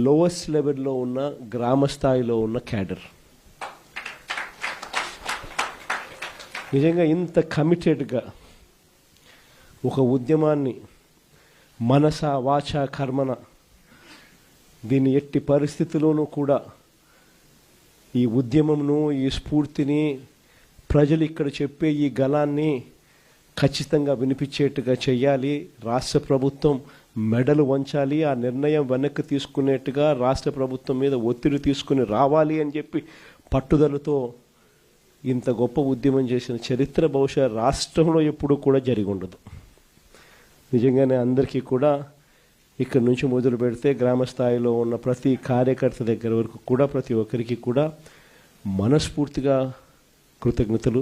Lowest లెవెల్లో ఉన్న గ్రామ స్థాయిలో ఉన్న క్యాడర్. నిజంగా ఇంత కమిటెడ్గా ఒక ఉద్యమాన్ని మనస వాచ కర్మన దీన్ని ఎట్టి పరిస్థితుల్లోనూ కూడా ఈ ఉద్యమంను ఈ స్ఫూర్తిని ప్రజలు ఇక్కడ చెప్పే ఈ గళాన్ని ఖచ్చితంగా వినిపించేట్టుగా చేయాలి. రాష్ట్ర ప్రభుత్వం మెడలు వంచాలి. ఆ నిర్ణయం వెనక్కి తీసుకునేట్టుగా రాష్ట్ర ప్రభుత్వం మీద ఒత్తిడి తీసుకుని రావాలి అని చెప్పి పట్టుదలతో ఇంత గొప్ప ఉద్యమం చేసిన చరిత్ర బహుశా రాష్ట్రంలో ఎప్పుడూ కూడా జరిగి ఉండదు. నిజంగానే అందరికీ కూడా ఇక్కడ నుంచి మొదలు పెడితే గ్రామ స్థాయిలో ఉన్న ప్రతి కార్యకర్త దగ్గర వరకు కూడా ప్రతి ఒక్కరికి కూడా మనస్ఫూర్తిగా కృతజ్ఞతలు,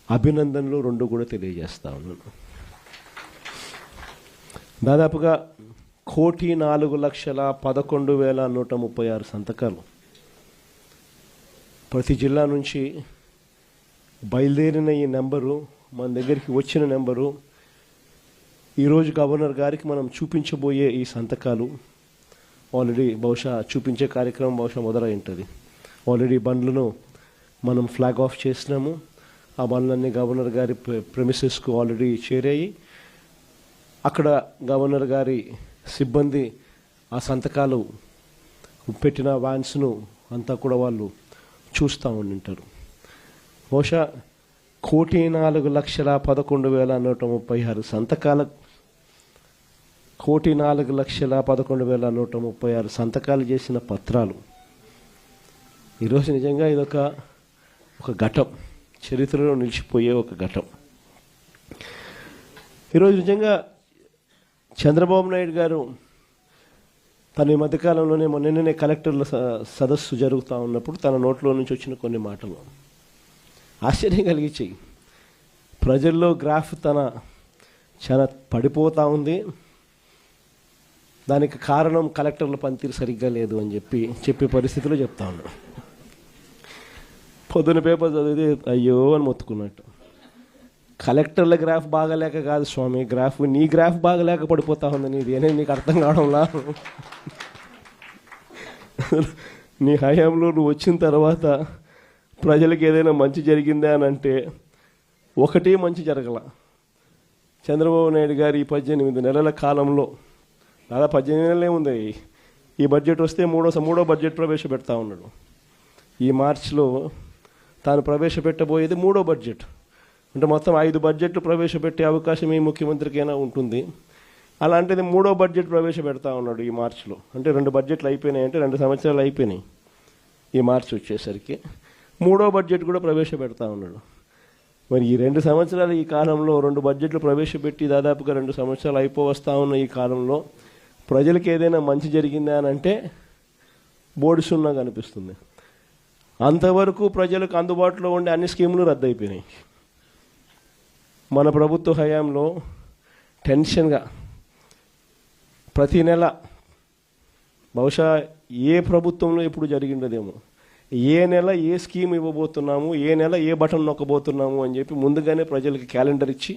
అభినందనలు రెండు కూడా తెలియజేస్తా ఉన్నాను. దాదాపుగా 1,04,11,136 సంతకాలు ప్రతి జిల్లా నుంచి బయలుదేరిన ఈ నెంబరు, మన దగ్గరికి వచ్చిన నెంబరు, ఈరోజు గవర్నర్ గారికి మనం చూపించబోయే ఈ సంతకాలు ఆల్రెడీ బహుశా చూపించే కార్యక్రమం బహుశా మొదలై ఉంటుంది. ఆల్రెడీ బండ్లను మనం ఫ్లాగ్ ఆఫ్ చేసినాము. ఆ బండ్లన్నీ గవర్నర్ గారి ప్రెమిసెస్కు ఆల్రెడీ చేరాయి. అక్కడ గవర్నర్ గారి సిబ్బంది ఆ సంతకాలు పెట్టిన వ్యాన్స్ను అంతా కూడా వాళ్ళు చూస్తూ ఉండింటారు. బహుశా 1,04,11,136 సంతకాల 1,04,11,136 సంతకాలు చేసిన పత్రాలు ఈరోజు నిజంగా ఇదొక ఘటం, చరిత్రలో నిలిచిపోయే ఒక ఘటం. ఈరోజు నిజంగా చంద్రబాబు నాయుడు గారు తన ఈ మధ్యకాలంలోనే మొన్ననే కలెక్టర్ల సదస్సు జరుగుతూ ఉన్నప్పుడు తన నోట్లో నుంచి వచ్చిన కొన్ని మాటలు ఆశ్చర్యం కలిగించాయి. ప్రజల్లో గ్రాఫ్ చాలా పడిపోతూ ఉంది, దానికి కారణం కలెక్టర్ల పనితీరు సరిగ్గా లేదు అని చెప్పే పరిస్థితిలో చెప్తా ఉన్నాడు. పొద్దున పేపర్ చదివితే అయ్యో అని మొత్తుకున్నట్టు. కలెక్టర్ల గ్రాఫ్ బాగలేక కాదు స్వామి, నీ గ్రాఫ్ బాగలేక పడిపోతా ఉంది. నీది అనేది నీకు అర్థం కావడంలా. నీ హయాంలో నువ్వు వచ్చిన తర్వాత ప్రజలకు ఏదైనా మంచి జరిగిందా అని అంటే ఒకటే మంచి జరగల. చంద్రబాబు నాయుడు గారు ఈ 18 నెలల కాలంలో, దాదాపు 18 నెలలే ఉంది, ఈ బడ్జెట్ వస్తే మూడో బడ్జెట్ ప్రవేశపెడతా ఉన్నాడు. ఈ మార్చిలో తాను ప్రవేశపెట్టబోయేది 3వ బడ్జెట్. అంటే మొత్తం 5 బడ్జెట్లు ప్రవేశపెట్టే అవకాశం ఈ ముఖ్యమంత్రికైనా ఉంటుంది. అలాంటిది 3వ బడ్జెట్ ప్రవేశపెడతా ఉన్నాడు ఈ మార్చిలో. అంటే 2 బడ్జెట్లు అయిపోయినాయి, అంటే 2 సంవత్సరాలు అయిపోయినాయి. ఈ మార్చి వచ్చేసరికి 3వ బడ్జెట్ కూడా ప్రవేశపెడతా ఉన్నాడు. మరి ఈ 2 సంవత్సరాలు ఈ కాలంలో 2 బడ్జెట్లు ప్రవేశపెట్టి దాదాపుగా 2 సంవత్సరాలు అయిపోవస్తా ఉన్న ఈ కాలంలో ప్రజలకు ఏదైనా మంచి జరిగిందా అని అంటే బోర్డు సున్నా కనిపిస్తుంది. అంతవరకు ప్రజలకు అందుబాటులో ఉండే అన్ని స్కీములు రద్దయిపోయినాయి. మన ప్రభుత్వ హయాంలో టెన్షన్గా ప్రతి నెల, బహుశా ఏ ప్రభుత్వంలో ఎప్పుడు జరిగిండదేమో, ఏ నెల ఏ స్కీమ్ ఇవ్వబోతున్నాము, ఏ నెల ఏ బటన్ నొక్కబోతున్నాము అని చెప్పి ముందుగానే ప్రజలకి క్యాలెండర్ ఇచ్చి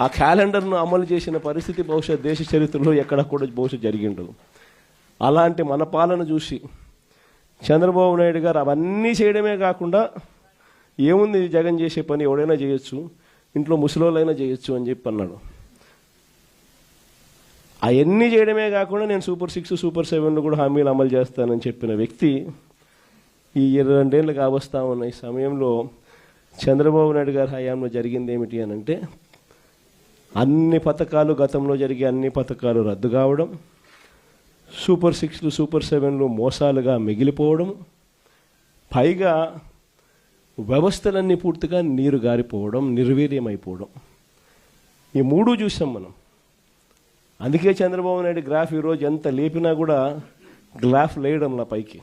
ఆ క్యాలెండర్ను అమలు చేసిన పరిస్థితి బహుశా దేశ చరిత్రలో ఎక్కడ కూడా బహుశా జరిగిండదు. అలాంటి మన పాలన చూసి చంద్రబాబు నాయుడు గారు అవన్నీ చేయడమే కాకుండా, ఏముంది జగన్ చేసే పని ఎవడైనా చేయొచ్చు, ఇంట్లో ముసలోళ్ళైనా చేయొచ్చు అని చెప్పి అన్నాడు. అవన్నీ చేయడమే కాకుండా నేను సూపర్ 6, సూపర్ 7 కూడా హామీలు అమలు చేస్తానని చెప్పిన వ్యక్తి ఈ 22 ఏళ్ళు కావస్తా ఉన్న ఈ సమయంలో చంద్రబాబు నాయుడు గారి హయాంలో జరిగింది ఏమిటి అని అంటే, అన్ని పథకాలు, గతంలో జరిగే అన్ని పథకాలు రద్దు కావడం, సూపర్ 6, సూపర్ 7 మోసాలుగా మిగిలిపోవడం, పైగా వ్యవస్థలన్నీ పూర్తిగా నీరు గారిపోవడం, నిర్వీర్యమైపోవడం. ఈ 3 చూసాం మనం. అందుకే చంద్రబాబు నాయుడు గ్రాఫ్ ఈరోజు ఎంత లేపినా కూడా గ్రాఫ్ లేయడంలా పైకి.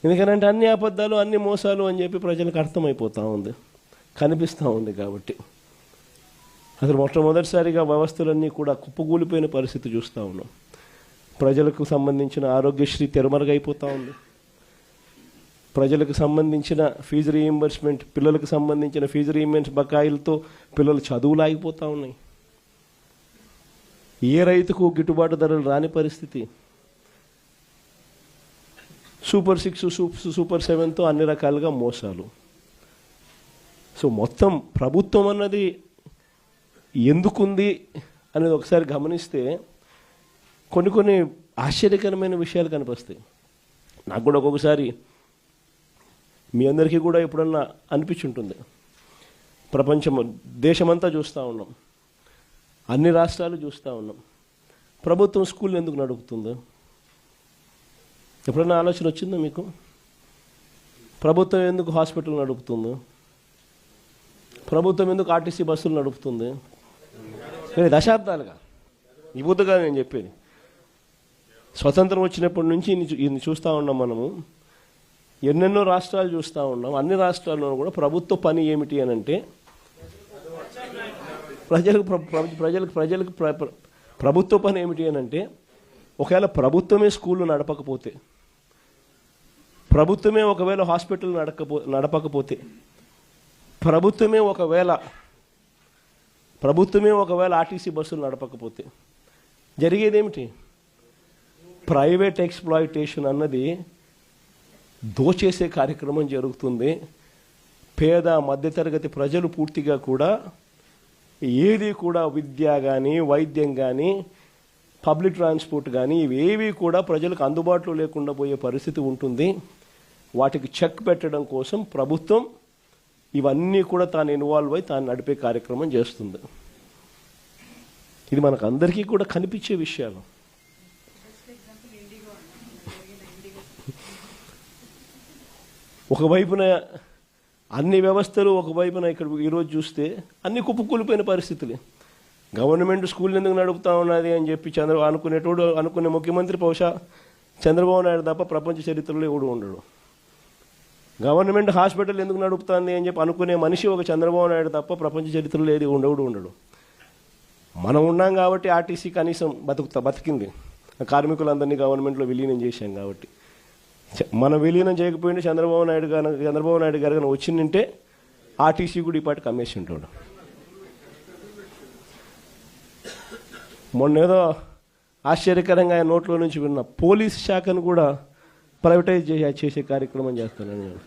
ఎందుకనంటే అన్ని అబద్ధాలు, అన్ని మోసాలు అని చెప్పి ప్రజలకు అర్థమైపోతూ ఉంది, కనిపిస్తూ ఉంది. కాబట్టి అసలు మొట్టమొదటిసారిగా వ్యవస్థలన్నీ కూడా కుప్పగూలిపోయిన పరిస్థితి చూస్తూ ఉన్నాం. ప్రజలకు సంబంధించిన ఆరోగ్యశ్రీ తెరమరుగైపోతూ ఉంది. ప్రజలకు సంబంధించిన ఫీజు రీయింబర్స్మెంట్, పిల్లలకు సంబంధించిన ఫీజు రీయింబర్స్ బకాయిలతో పిల్లలు చదువులు ఆగిపోతూ ఉన్నాయి. ఏ రైతుకు గిట్టుబాటు ధరలు రాని పరిస్థితి. సూపర్ 6 సూపర్ 7తో అన్ని రకాలుగా మోసాలు. సో మొత్తం ప్రభుత్వం అన్నది ఎందుకుంది అనేది ఒకసారి గమనిస్తే కొన్ని ఆశ్చర్యకరమైన విషయాలు కనిపిస్తాయి. నాకు కూడా ఒక్కొక్కసారి మీ అందరికీ కూడా ఎప్పుడన్నా అనిపించుంటుంది. దేశమంతా చూస్తూ ఉన్నాం, అన్ని రాష్ట్రాలు చూస్తూ ఉన్నాం. ప్రభుత్వం స్కూల్ ఎందుకు నడుపుతుందో ఎప్పుడన్నా ఆలోచన వచ్చిందా మీకు? ప్రభుత్వం ఎందుకు హాస్పిటల్ నడుపుతుందో, ప్రభుత్వం ఎందుకు ఆర్టీసీ బస్సులు నడుపుతుంది? దశాబ్దాలుగా ఈ బుద్ధగా నేను చెప్పేది. స్వతంత్రం వచ్చినప్పటి నుంచి ఇన్ని చూస్తూ ఉన్నాం మనము. ఎన్నెన్నో రాష్ట్రాలు చూస్తూ ఉన్నాం. అన్ని రాష్ట్రాల్లో కూడా ప్రభుత్వ పని ఏమిటి అని అంటే ప్రజలకు ప్రభుత్వ పని ఏమిటి అని అంటే ఒకవేళ ప్రభుత్వమే స్కూళ్ళు నడపకపోతే, ప్రభుత్వమే ఒకవేళ హాస్పిటల్ నడపకపోతే, ప్రభుత్వమే ఒకవేళ ఆర్టీసీ బస్సులు నడపకపోతే జరిగేదేమిటి? ప్రైవేట్ ఎక్స్‌ప్లాయిటేషన్ అన్నది దోచేసే కార్యక్రమం జరుగుతుంది. పేద మధ్యతరగతి ప్రజలు పూర్తిగా కూడా ఏది కూడా విద్య కానీ, వైద్యం కానీ, పబ్లిక్ ట్రాన్స్పోర్ట్ కానీ ఇవేవి కూడా ప్రజలకు అందుబాటులో లేకుండా పోయే పరిస్థితి ఉంటుంది. వాటికి చెక్ పెట్టడం కోసం ప్రభుత్వం ఇవన్నీ కూడా తాను ఇన్వాల్వ్ అయి తాను నడిపే కార్యక్రమం చేస్తుంది. ఇది మనకు అందరికీ కూడా కనిపించే విషయాలు. ఒకవైపున అన్ని వ్యవస్థలు, ఒకవైపున ఇక్కడ ఈరోజు చూస్తే అన్ని కుప్పకూలిపోయిన పరిస్థితులే. గవర్నమెంట్ స్కూల్ ఎందుకు నడుపుతా ఉన్నది అని చెప్పి అనుకునే ముఖ్యమంత్రి బహుశా చంద్రబాబు నాయుడు తప్ప ప్రపంచ చరిత్రలో ఎవడు ఉండడు. గవర్నమెంట్ హాస్పిటల్ ఎందుకు నడుపుతుంది అని చెప్పి అనుకునే మనిషి ఒక చంద్రబాబు నాయుడు తప్ప ప్రపంచ చరిత్రలో ఏది ఉండడు. మనం ఉన్నాం కాబట్టి ఆర్టీసీ కనీసం బతికింది. కార్మికులందరినీ గవర్నమెంట్లో విలీనం చేశాం కాబట్టి. మనం విలీనం చేయకపోయింటే చంద్రబాబు నాయుడు గారు కానీ వచ్చిందంటే ఆర్టీసీ కూడా ఈ పాటికి అమ్మేసి ఉంటాడు. మొన్నేదో ఆశ్చర్యకరంగా ఆయన నోట్లో నుంచి విన్న పోలీస్ శాఖను కూడా ప్రైవేటైజ్ చేసే కార్యక్రమం చేస్తున్నాను నేను.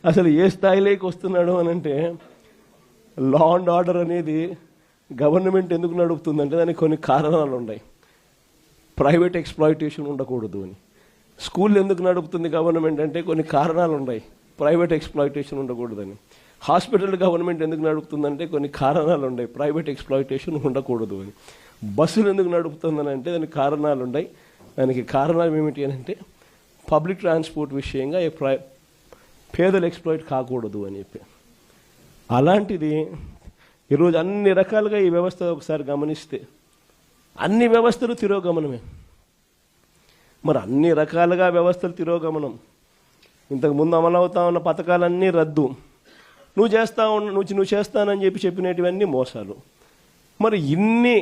అసలు ఏ స్థాయిలోకి వస్తున్నాడు అని అంటే, లా అండ్ ఆర్డర్ అనేది గవర్నమెంట్ ఎందుకు నడుపుతుందంటే దానికి కొన్ని కారణాలు ఉన్నాయి. ప్రైవేట్ ఎక్స్‌ప్లాయిటేషన్ ఉండకూడదు అని. స్కూల్ ఎందుకు నడుపుతుంది గవర్నమెంట్ అంటే కొన్ని కారణాలు ఉన్నాయి. ప్రైవేట్ ఎక్స్‌ప్లాయిటేషన్ ఉండకూడదని. హాస్పిటల్ గవర్నమెంట్ ఎందుకు నడుపుతుందంటే కొన్ని కారణాలు ఉన్నాయి. ప్రైవేట్ ఎక్స్‌ప్లాయిటేషన్ ఉండకూడదు అని. బస్సులు ఎందుకు నడుపుతుందని అంటే దానికి కారణాలు ఉన్నాయి. దానికి కారణాలు ఏమిటి అని అంటే పబ్లిక్ ట్రాన్స్పోర్ట్ విషయంగా పేదలు ఎక్స్‌ప్లాయిట్ కాకూడదు అని చెప్పి. అలాంటిది ఈరోజు అన్ని రకాలుగా ఈ వ్యవస్థ ఒకసారి గమనిస్తే అన్ని వ్యవస్థలు తిరోగమనమే. మరి అన్ని రకాలుగా వ్యవస్థలు తిరోగమనం. ఇంతకుముందు అమలవుతా ఉన్న పథకాలన్నీ రద్దు. నువ్వు చేస్తానని చెప్పినటివన్నీ మోసాలు. మరి ఇన్ని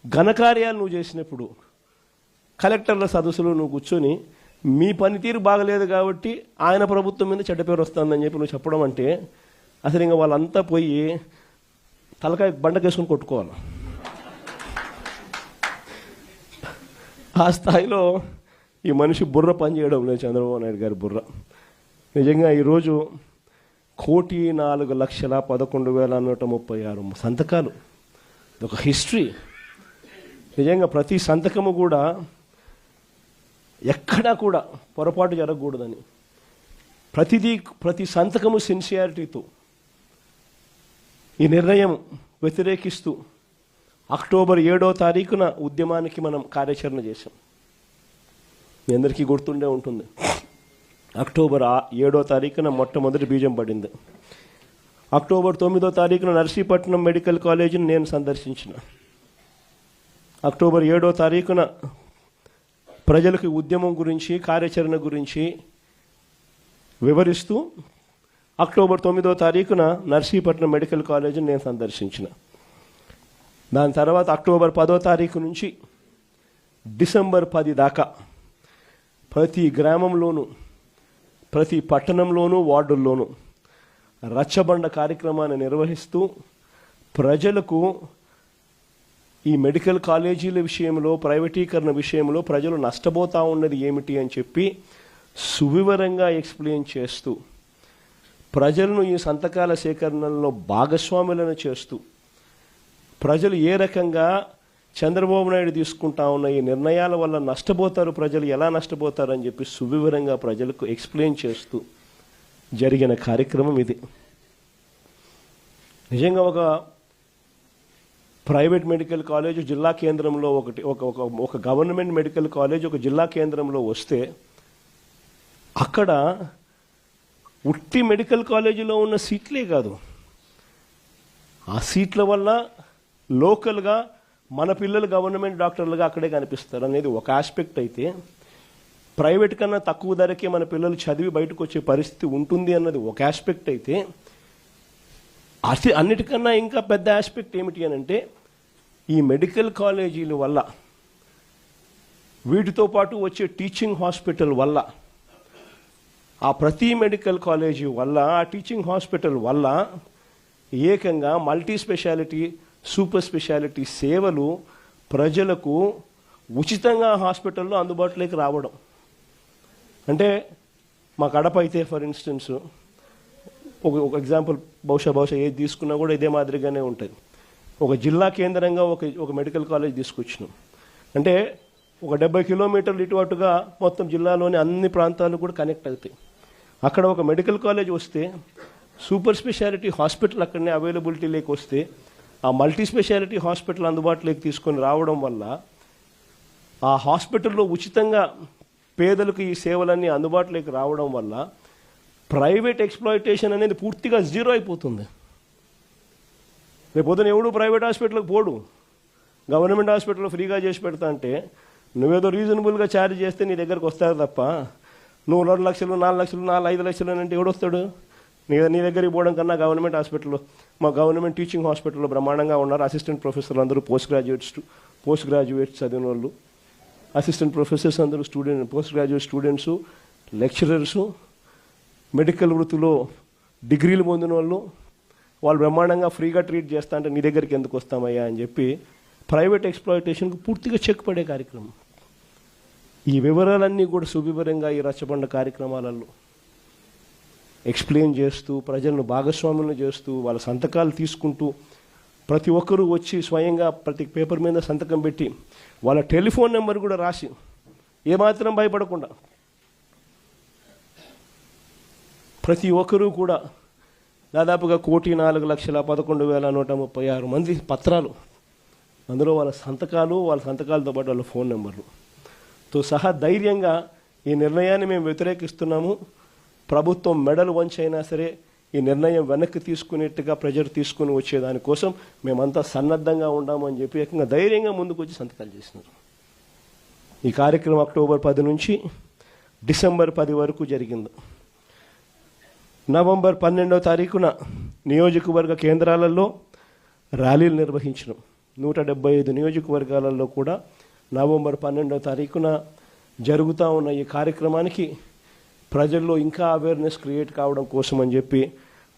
ఘనకార్యాలు నువ్వు చేసినప్పుడు కలెక్టర్ల సదస్సులో నువ్వు కూర్చొని మీ పనితీరు బాగలేదు కాబట్టి ఆయన ప్రభుత్వం మీద చెడ్డ పేరు వస్తుందని చెప్పి నువ్వు చెప్పడం అంటే అసలు ఇంకా వాళ్ళంతా పోయి తలకాయ బండకేసుకొని కొట్టుకోవాలి. ఆ స్థాయిలో ఈ మనిషి బుర్ర పనిచేయడం లేదు, చంద్రబాబు నాయుడు గారి బుర్ర. నిజంగా ఈరోజు 1,04,11,136 సంతకాలు, ఒక హిస్టరీ. నిజంగా ప్రతి సంతకము కూడా ఎక్కడా కూడా పొరపాటు జరగకూడదని, ప్రతి సంతకము సిన్సియారిటీతో ఈ నిర్ణయం వ్యతిరేకిస్తూ అక్టోబర్ 7వ తారీఖున ఉద్యమానికి మనం కార్యాచరణ చేశాం. మీ అందరికీ గుర్తుండే ఉంటుంది. అక్టోబర్ 7వ తారీఖున మొట్టమొదటి బీజం పడింది. అక్టోబర్ 9వ తారీఖున నర్సీపట్నం మెడికల్ కాలేజీని నేను సందర్శించిన. అక్టోబర్ 7వ తారీఖున ప్రజలకు ఉద్యమం గురించి, కార్యాచరణ గురించి వివరిస్తూ అక్టోబర్ 9వ తారీఖున నర్సీపట్నం మెడికల్ కాలేజీని నేను సందర్శించిన. దాని తర్వాత అక్టోబర్ 10వ తారీఖు నుంచి డిసెంబర్ 10 దాకా ప్రతి గ్రామంలోనూ, ప్రతి పట్టణంలోనూ, వార్డుల్లోనూ రచ్చబండ కార్యక్రమాన్ని నిర్వహిస్తూ ప్రజలకు ఈ మెడికల్ కాలేజీల విషయంలో, ప్రైవేటీకరణ విషయంలో ప్రజలు నష్టపోతూ ఉన్నది ఏమిటి అని చెప్పి సువివరంగా ఎక్స్ప్లెయిన్ చేస్తూ, ప్రజలను ఈ సంతకాల సేకరణలో భాగస్వాములను చేస్తూ, ప్రజలు ఏ రకంగా చంద్రబాబు నాయుడు తీసుకుంటా ఉన్న ఈ నిర్ణయాల వల్ల నష్టపోతారు, ప్రజలు ఎలా నష్టపోతారు అని చెప్పి సువివరంగా ప్రజలకు ఎక్స్ప్లెయిన్ చేస్తూ జరిగిన కార్యక్రమం ఇది. నిజంగా ఒక ప్రైవేట్ మెడికల్ కాలేజ్ జిల్లా కేంద్రంలో ఒక గవర్నమెంట్ మెడికల్ కాలేజ్ ఒక జిల్లా కేంద్రంలో వస్తే అక్కడ ఉట్టి మెడికల్ కాలేజీలో ఉన్న సీట్లే కాదు, ఆ సీట్ల వల్ల లోకల్గా మన పిల్లలు గవర్నమెంట్ డాక్టర్లుగా అక్కడే కనిపిస్తారు అనేది ఒక ఆస్పెక్ట్ అయితే, ప్రైవేట్ కన్నా తక్కువ ధరకే మన పిల్లలు చదివి బయటకు వచ్చే పరిస్థితి ఉంటుంది అన్నది ఒక ఆస్పెక్ట్ అయితే, అన్నిటికన్నా ఇంకా పెద్ద ఆస్పెక్ట్ ఏమిటి అని అంటే, ఈ మెడికల్ కాలేజీల వల్ల, వీటితో పాటు వచ్చే టీచింగ్ హాస్పిటల్ వల్ల, ఆ ప్రతి మెడికల్ కాలేజీ వల్ల, ఆ టీచింగ్ హాస్పిటల్ వల్ల ఏకంగా మల్టీ స్పెషాలిటీ, సూపర్ స్పెషాలిటీ సేవలు ప్రజలకు ఉచితంగా హాస్పిటల్లో అందుబాటులోకి రావడం. అంటే మా కడప అయితే ఫర్ ఇన్స్టెన్స్ ఒక ఎగ్జాంపుల్, బహుశా ఏది తీసుకున్నా కూడా ఇదే మాదిరిగానే ఉంటుంది. ఒక జిల్లా కేంద్రంగా ఒక మెడికల్ కాలేజ్ తీసుకొచ్చినాం అంటే ఒక 70 కిలోమీటర్లు ఇటు అటుగా మొత్తం జిల్లాలోని అన్ని ప్రాంతాలు కూడా కనెక్ట్ అవుతాయి. అక్కడ ఒక మెడికల్ కాలేజ్ వస్తే, సూపర్ స్పెషాలిటీ హాస్పిటల్ అక్కడనే అవైలబిలిటీలోకి వస్తే, ఆ మల్టీ స్పెషాలిటీ హాస్పిటల్ అందుబాటులోకి తీసుకొని రావడం వల్ల ఆ హాస్పిటల్లో ఉచితంగా పేదలకు ఈ సేవలన్నీ అందుబాటులోకి రావడం వల్ల ప్రైవేట్ ఎక్స్ప్లాయిటేషన్ అనేది పూర్తిగా జీరో అయిపోతుంది. రేపు పొద్దున ఎవడు ప్రైవేట్ హాస్పిటల్కి పోడు, గవర్నమెంట్ హాస్పిటల్లో ఫ్రీగా చేసి పెడతా అంటే నువ్వేదో రీజనబుల్గా ఛార్జ్ చేస్తే నీ దగ్గరకు వస్తారు తప్ప, నువ్వు 2 లక్షలు 4 లక్షలు 5 లక్షలు అంటే ఎవడొస్తాడు? నీ దగ్గరికి పోవడం కన్నా గవర్నమెంట్ హాస్పిటల్లో, మా గవర్నమెంట్ టీచింగ్ హాస్పిటల్లో బ్రహ్మాండంగా ఉన్నారు అసిస్టెంట్ ప్రొఫెసర్లు అందరూ పోస్ట్ గ్రాడ్యుయేట్స్ చదివిన వాళ్ళు, అసిస్టెంట్ ప్రొఫెసర్స్ అందరూ post graduate students, lecturers, medical వృత్తిలో డిగ్రీలు పొందిన వాళ్ళు బ్రహ్మాండంగా ఫ్రీగా ట్రీట్ చేస్తా అంటే నీ దగ్గరికి ఎందుకు వస్తామయ్యా అని చెప్పి ప్రైవేట్ ఎక్స్ప్లాయిటేషన్కు పూర్తిగా చెక్ పడే కార్యక్రమం. ఈ వివరాలన్నీ కూడా సువివరంగా ఈ రచ్చబండ కార్యక్రమాలలో ఎక్స్ప్లెయిన్ చేస్తూ, ప్రజలను భాగస్వాములను చేస్తూ, వాళ్ళ సంతకాలు తీసుకుంటూ, ప్రతి ఒక్కరూ వచ్చి స్వయంగా ప్రతి పేపర్ మీద సంతకం పెట్టి వాళ్ళ టెలిఫోన్ నెంబర్ కూడా రాసి ఏమాత్రం భయపడకుండా ప్రతి ఒక్కరూ కూడా దాదాపుగా 1,04,11,136 మంది పత్రాలు, అందులో వాళ్ళ సంతకాలతో పాటు వాళ్ళ ఫోన్ నెంబర్లతో సహా ధైర్యంగా ఈ నిర్ణయాన్ని మేము వ్యతిరేకిస్తున్నాము, ప్రభుత్వం మెడలు వంచైనా సరే ఈ నిర్ణయం వెనక్కి తీసుకునేట్టుగా ప్రజలు తీసుకుని వచ్చేదానికోసం మేమంతా సన్నద్ధంగా ఉన్నామని చెప్పి ఏకంగా ధైర్యంగా ముందుకు వచ్చి సంతకాలు చేసినారు. ఈ కార్యక్రమం అక్టోబర్ 10 నుంచి డిసెంబర్ 10 వరకు జరిగింది. నవంబర్ 12వ తారీఖున నియోజకవర్గ కేంద్రాలలో ర్యాలీలు నిర్వహించడం. 175 నియోజకవర్గాలలో కూడా నవంబర్ 12వ తారీఖున జరుగుతూ ఉన్న ఈ కార్యక్రమానికి ప్రజల్లో ఇంకా అవేర్నెస్ క్రియేట్ కావడం కోసం అని చెప్పి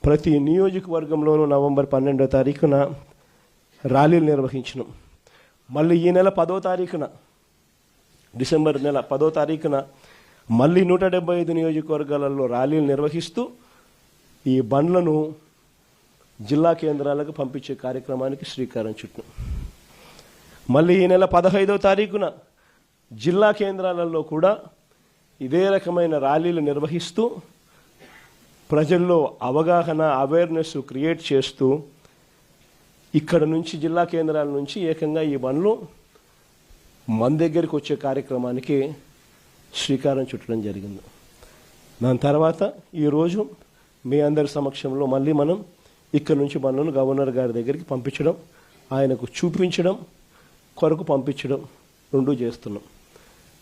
ప్రతి నియోజకవర్గంలోనూ నవంబర్ 12వ తారీఖున ర్యాలీలు నిర్వహించడం. మళ్ళీ ఈ నెల 10వ తారీఖున, డిసెంబర్ నెల 10వ తారీఖున మళ్ళీ 175 నియోజకవర్గాలలో ర్యాలీలు నిర్వహిస్తూ ఈ బండ్లను జిల్లా కేంద్రాలకు పంపించే కార్యక్రమానికి శ్రీకారం చుట్టాం. మళ్ళీ ఈ నెల 15వ తారీఖున జిల్లా కేంద్రాలలో కూడా ఇదే రకమైన ర్యాలీలు నిర్వహిస్తూ ప్రజల్లో అవగాహన, అవేర్నెస్ క్రియేట్ చేస్తూ ఇక్కడ నుంచి జిల్లా కేంద్రాల నుంచి ఏకంగా ఈ బండ్లు మన దగ్గరికి వచ్చే కార్యక్రమానికి శ్రీకారం చుట్టడం జరిగింది. దాని తర్వాత ఈరోజు మీ అందరి సమక్షంలో మళ్ళీ మనం ఇక్కడ నుంచి బండ్లను గవర్నర్ గారి దగ్గరికి పంపించడం, ఆయనకు చూపించడం కొరకు పంపించడం రెండూ చేస్తున్నాం.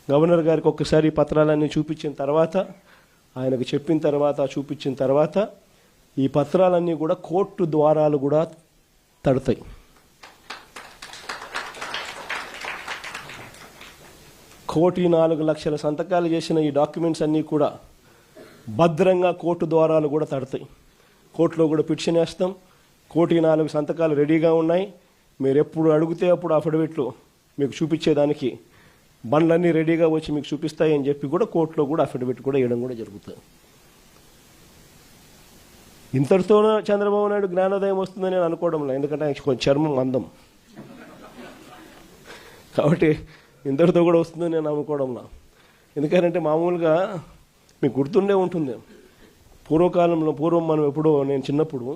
గవర్నర్ గారికి ఒక్కసారి పత్రాలన్నీ చూపించిన తర్వాత, ఆయనకు చెప్పిన తర్వాత, చూపించిన తర్వాత ఈ పత్రాలన్నీ కూడా కోర్టు ద్వారాలు కూడా తడతాయి. కోటి 4 లక్షల సంతకాలు చేసిన ఈ డాక్యుమెంట్స్ అన్నీ కూడా భద్రంగా కోర్టు ద్వారాలు కూడా తడతాయి. కోర్టులో కూడా పిటిషన్ వేస్తాం. 1,04,00,000 సంతకాలు రెడీగా ఉన్నాయి. మీరు ఎప్పుడు అడిగితే అప్పుడు అఫిడవిట్లు మీకు చూపించేదానికి బండ్లన్నీ రెడీగా వచ్చి మీకు చూపిస్తాయి అని చెప్పి కూడా కోర్టులో కూడా అఫిడవిట్ కూడా వేయడం కూడా జరుగుతుంది. ఇంతటితోనే చంద్రబాబు నాయుడు జ్ఞానోదయం వస్తుందని నేను అనుకోవడంలో, ఎందుకంటే ఆయన కొంచెం చర్మం మందం కాబట్టి ఇంతటితో కూడా వస్తుందని నేను అనుకోవడంలో. ఎందుకంటే మామూలుగా మీకు గుర్తుండే ఉంటుంది, పూర్వం మనం ఎప్పుడో నేను చిన్నప్పుడు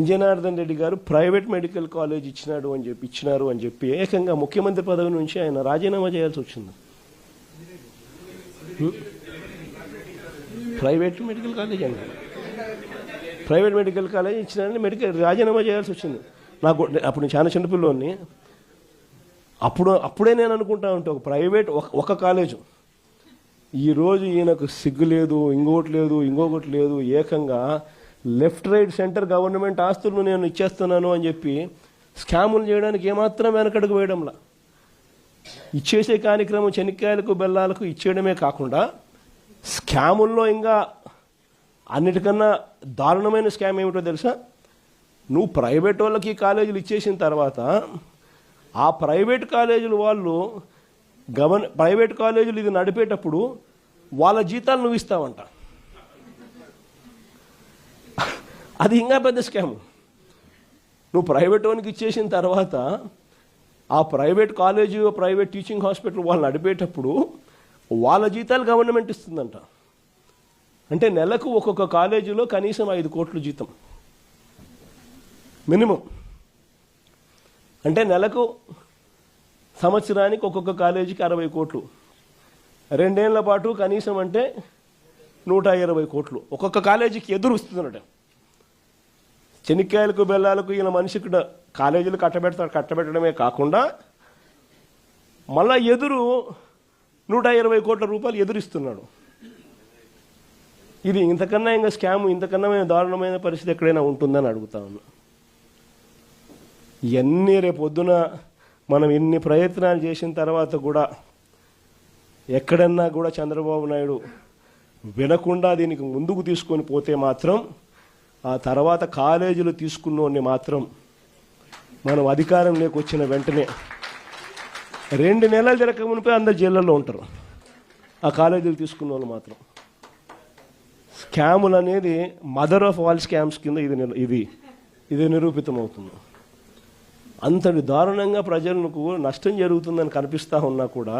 జనార్దన్ రెడ్డి గారు ప్రైవేట్ మెడికల్ కాలేజ్ ఇచ్చినారు అని చెప్పి ఏకంగా ముఖ్యమంత్రి పదవి నుంచి ఆయన రాజీనామా చేయాల్సి వచ్చింది. ప్రైవేట్ మెడికల్ కాలేజ్ అండి, ప్రైవేట్ మెడికల్ కాలేజ్ ఇచ్చినారని రాజీనామా చేయాల్సి వచ్చింది. నాకు అప్పుడు నేను చాలా చిన్నపిల్లోని, అప్పుడే నేను అనుకుంటా ఉంటే ఒక ప్రైవేట్ ఒక కాలేజు, ఈరోజు ఈయనకు సిగ్గు లేదు, ఇంకొకటి లేదు, ఏకంగా లెఫ్ట్ రైట్ సెంటర్ గవర్నమెంట్ ఆస్తులను నేను ఇచ్చేస్తున్నాను అని చెప్పి స్కాములు చేయడానికి ఏమాత్రం వెనకడుగు వేయడంలా. ఇచ్చేసే కార్యక్రమం చెనిక్కాయలకు బెల్లాలకు ఇచ్చేయడమే కాకుండా స్కాముల్లో ఇంకా అన్నిటికన్నా దారుణమైన స్కామ్ ఏమిటో తెలుసా? నువ్వు ప్రైవేట్ వాళ్ళకి కాలేజీలు ఇచ్చేసిన తర్వాత ఆ ప్రైవేట్ కాలేజీలు వాళ్ళు ప్రైవేట్ కాలేజీలు ఇది నడిపేటప్పుడు వాళ్ళ జీతాలు నువ్వు ఇస్తావంట. అది ఇంకా పెద్ద స్కామ్. నువ్వు ప్రైవేట్ వానికి ఇచ్చేసిన తర్వాత ఆ private college private teaching hospital వాళ్ళు నడిపేటప్పుడు వాళ్ళ జీతాలు గవర్నమెంట్ ఇస్తుందంట. అంటే నెలకు ఒక్కొక్క కాలేజీలో కనీసం 5 కోట్ల జీతం మినిమం. అంటే నెలకు సంవత్సరానికి ఒక్కొక్క కాలేజీకి 60 కోట్లు, 2 ఏళ్ల పాటు కనీసం అంటే 120 కోట్లు ఒక్కొక్క కాలేజీకి ఎదురు వస్తుందన్నట. చెనిక్కాయలకు బెల్లాలకు ఈయన మనిషికి కాలేజీలు కట్టబెట్టడమే కాకుండా మళ్ళా ఎదురు 120 కోట్ల రూపాయలు ఎదురిస్తున్నాడు. ఇది ఇంతకన్నా ఇంకా స్కామ్, ఇంతకన్నా దారుణమైన పరిస్థితి ఎక్కడైనా ఉంటుందని అడుగుతా ఉన్నా. ఇవన్నీ రేపొద్దున మనం ఇన్ని ప్రయత్నాలు చేసిన తర్వాత కూడా ఎక్కడన్నా కూడా చంద్రబాబు నాయుడు వినకుండా దీనికి ముందుకు తీసుకొని పోతే మాత్రం ఆ తర్వాత కాలేజీలు తీసుకున్నోడిని మాత్రం మనం అధికారం లేకొచ్చిన వెంటనే 2 నెలలు తిరగక మునిపే అందరు జైళ్ళల్లో ఉంటారు. ఆ కాలేజీలు తీసుకున్న వాళ్ళు మాత్రం. స్కాములు అనేది మదర్ ఆఫ్ ఆల్ స్కామ్స్ కింద ఇది నిరూపితం అవుతుంది. అంతటి దారుణంగా ప్రజలకు నష్టం జరుగుతుందని కనిపిస్తూ ఉన్నా కూడా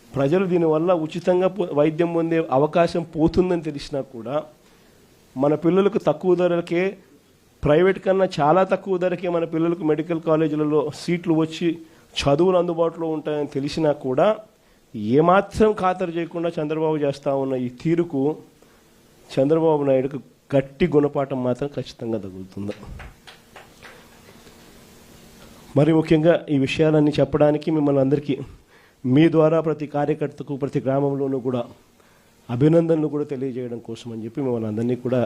ప్రజలు దీనివల్ల ఉచితంగా వైద్యం పొందే అవకాశం పోతుందని తెలిసినా కూడా మన పిల్లలకు తక్కువ ధరలకే, ప్రైవేట్ కన్నా చాలా తక్కువ ధరకే మన పిల్లలకు మెడికల్ కాలేజీలలో సీట్లు వచ్చి చదువులు అందుబాటులో ఉంటాయని తెలిసినా కూడా ఏమాత్రం ఖాతరు చేయకుండా చంద్రబాబు చేస్తూ ఉన్న ఈ తీరుకు చంద్రబాబు నాయుడుకు గట్టి గుణపాఠం మాత్రం ఖచ్చితంగా తగులుతుంది. మరి ముఖ్యంగా ఈ విషయాలన్నీ చెప్పడానికి మిమ్మల్ని అందరికీ మీ ద్వారా ప్రతి కార్యకర్తకు ప్రతి గ్రామంలోనూ కూడా అభినందనలు కూడా తెలియజేయడం కోసం అని చెప్పి మిమ్మల్ని అందరినీ కూడా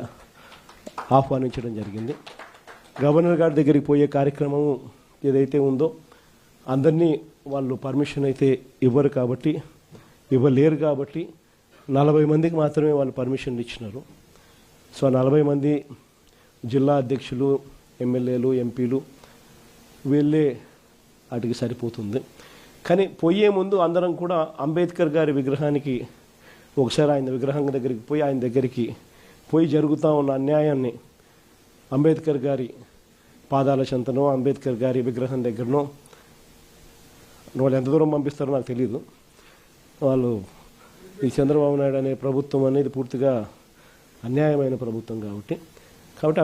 ఆహ్వానించడం జరిగింది. గవర్నర్ గారి దగ్గరికి పోయే కార్యక్రమం ఏదైతే ఉందో అందరినీ వాళ్ళు పర్మిషన్ అయితే ఇవ్వలేరు కాబట్టి 40 మందికి మాత్రమే వాళ్ళు పర్మిషన్లు ఇచ్చినారు. సో 40 మంది జిల్లా అధ్యక్షులు, ఎమ్మెల్యేలు, ఎంపీలు వీళ్ళే వాటికి సరిపోతుంది. కానీ పోయే ముందు అందరం కూడా అంబేద్కర్ గారి విగ్రహానికి ఒకసారి ఆయన విగ్రహం దగ్గరికి పోయి ఆయన దగ్గరికి పోయి జరుగుతూ ఉన్న అన్యాయాన్ని అంబేద్కర్ గారి పాదాల చెంతనో అంబేద్కర్ గారి విగ్రహం దగ్గరనో వాళ్ళు ఎంత దూరం పంపిస్తారో నాకు తెలియదు. వాళ్ళు ఈ చంద్రబాబు నాయుడు అనే ప్రభుత్వం అనేది పూర్తిగా అన్యాయమైన ప్రభుత్వం కాబట్టి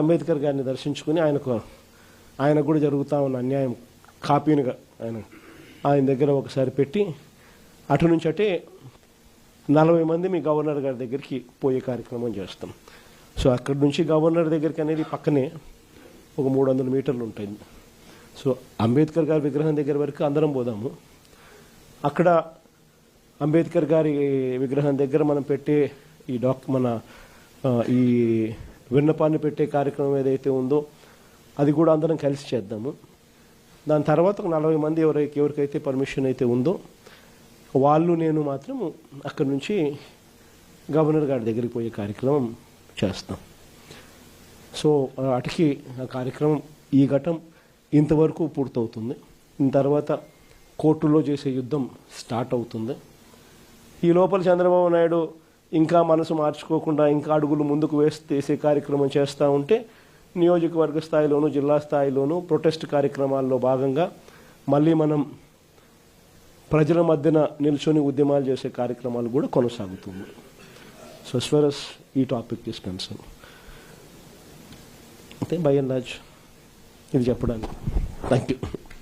అంబేద్కర్ గారిని దర్శించుకుని ఆయనకు కూడా జరుగుతూ ఉన్న అన్యాయం కాపీనిగా ఆయన దగ్గర ఒకసారి పెట్టి అటు నుంచి అటే 40 మంది మీ గవర్నర్ గారి దగ్గరికి పోయే కార్యక్రమం చేస్తాం. సో అక్కడి నుంచి గవర్నర్ దగ్గరికి అనేది పక్కనే ఒక 300 మీటర్లు ఉంటాయి. సో అంబేద్కర్ గారి విగ్రహం దగ్గర వరకు అందరం పోదాము. అక్కడ అంబేద్కర్ గారి విగ్రహం దగ్గర మనం పెట్టే ఈ విన్నపాన్ని పెట్టే కార్యక్రమం ఏదైతే ఉందో అది కూడా అందరం కలిసి చేద్దాము. దాని తర్వాత 40 మంది ఎవరికైతే పర్మిషన్ అయితే ఉందో వాళ్ళు నేను మాత్రం అక్కడి నుంచి గవర్నర్ గారి దగ్గరికి పోయే కార్యక్రమం చేస్తాం. సో అటుకి ఆ కార్యక్రమం ఈ ఘట్టం ఇంతవరకు పూర్తవుతుంది. దీని తర్వాత కోర్టులో చేసే యుద్ధం స్టార్ట్ అవుతుంది. ఈ లోపల చంద్రబాబు నాయుడు ఇంకా మనసు మార్చుకోకుండా ఇంకా అడుగులు ముందుకు వేసే కార్యక్రమం చేస్తూ ఉంటే నియోజకవర్గ స్థాయిలోనూ జిల్లా స్థాయిలోనూ ప్రొటెస్ట్ కార్యక్రమాల్లో భాగంగా మళ్ళీ మనం ప్రజల మధ్యన నిల్చొని ఉద్యమాలు చేసే కార్యక్రమాలు కూడా కొనసాగుతుంది. సో as far as ఈ టాపిక్ ఇస్ కన్సర్న్ అయితే బై అండ్ లార్జ్ ఇది చెప్పడానికి. Thank you.